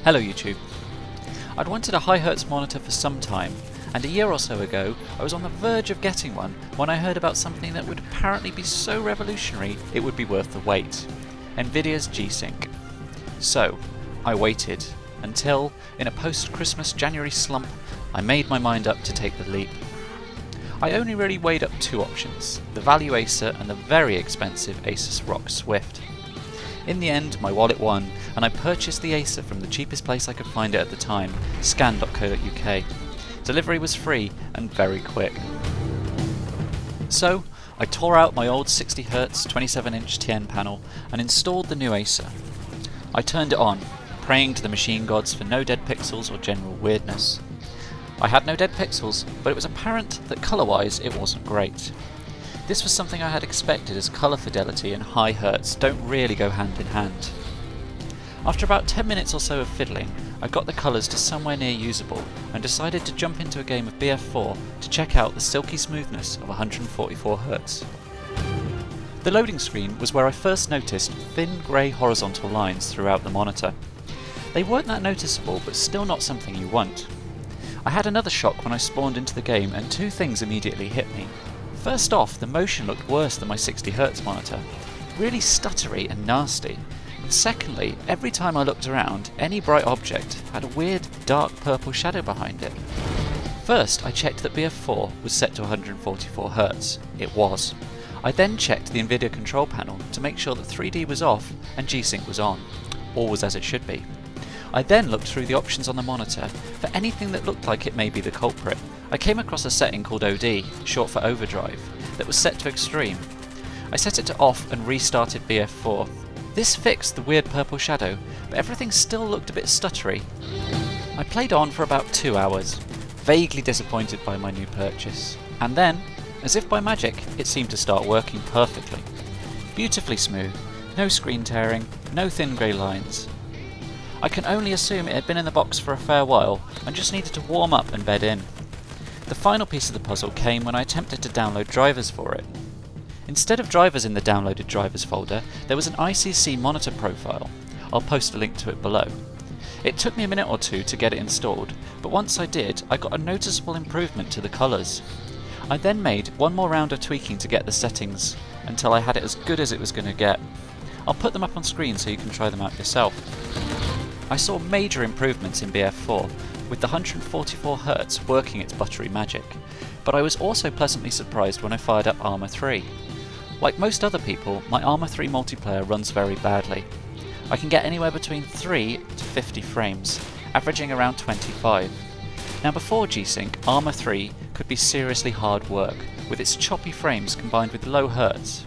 Hello YouTube. I'd wanted a high hertz monitor for some time, and a year or so ago I was on the verge of getting one when I heard about something that would apparently be so revolutionary it would be worth the wait. Nvidia's G-Sync. So, I waited, until, in a post-Christmas January slump, I made my mind up to take the leap. I only really weighed up two options, the value Acer and the very expensive Asus ROG Swift. In the end, my wallet won, and I purchased the Acer from the cheapest place I could find it at the time, scan.co.uk. Delivery was free and very quick. So, I tore out my old 60Hz 27-inch TN panel and installed the new Acer. I turned it on, praying to the machine gods for no dead pixels or general weirdness. I had no dead pixels, but it was apparent that colour-wise it wasn't great. This was something I had expected, as colour fidelity and high hertz don't really go hand in hand. After about 10 minutes or so of fiddling, I got the colours to somewhere near usable and decided to jump into a game of BF4 to check out the silky smoothness of 144Hz. The loading screen was where I first noticed thin grey horizontal lines throughout the monitor. They weren't that noticeable, but still not something you want. I had another shock when I spawned into the game, and two things immediately hit me. First off, the motion looked worse than my 60Hz monitor, really stuttery and nasty. And secondly, every time I looked around, any bright object had a weird dark purple shadow behind it. First, I checked that BF4 was set to 144Hz. It was. I then checked the Nvidia control panel to make sure that 3D was off and G-Sync was on. All was as it should be. I then looked through the options on the monitor for anything that looked like it may be the culprit. I came across a setting called OD, short for overdrive, that was set to extreme. I set it to off and restarted BF4. This fixed the weird purple shadow, but everything still looked a bit stuttery. I played on for about 2 hours, vaguely disappointed by my new purchase. And then, as if by magic, it seemed to start working perfectly. Beautifully smooth, no screen tearing, no thin grey lines. I can only assume it had been in the box for a fair while and just needed to warm up and bed in. The final piece of the puzzle came when I attempted to download drivers for it. Instead of drivers in the downloaded drivers folder, there was an ICC monitor profile. I'll post a link to it below. It took me a minute or two to get it installed, but once I did, I got a noticeable improvement to the colours. I then made one more round of tweaking to get the settings, until I had it as good as it was going to get. I'll put them up on screen so you can try them out yourself. I saw major improvements in BF4, with the 144Hz working its buttery magic, but I was also pleasantly surprised when I fired up Arma 3. Like most other people, my Arma 3 multiplayer runs very badly. I can get anywhere between 3 to 50 frames, averaging around 25. Now before G-Sync, Arma 3 could be seriously hard work, with its choppy frames combined with low hertz.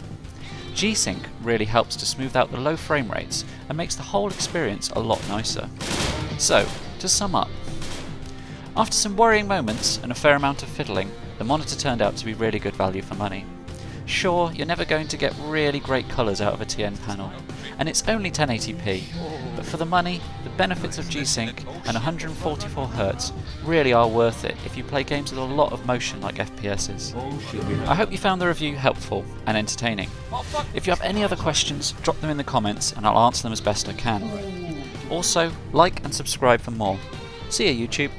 G-Sync really helps to smooth out the low frame rates and makes the whole experience a lot nicer. So, to sum up, after some worrying moments and a fair amount of fiddling, the monitor turned out to be really good value for money. Sure, you're never going to get really great colours out of a TN panel, and it's only 1080p, but for the money, the benefits of G-Sync and 144Hz really are worth it if you play games with a lot of motion like FPSs. I hope you found the review helpful and entertaining. If you have any other questions, drop them in the comments and I'll answer them as best I can. Also, like and subscribe for more. See ya YouTube!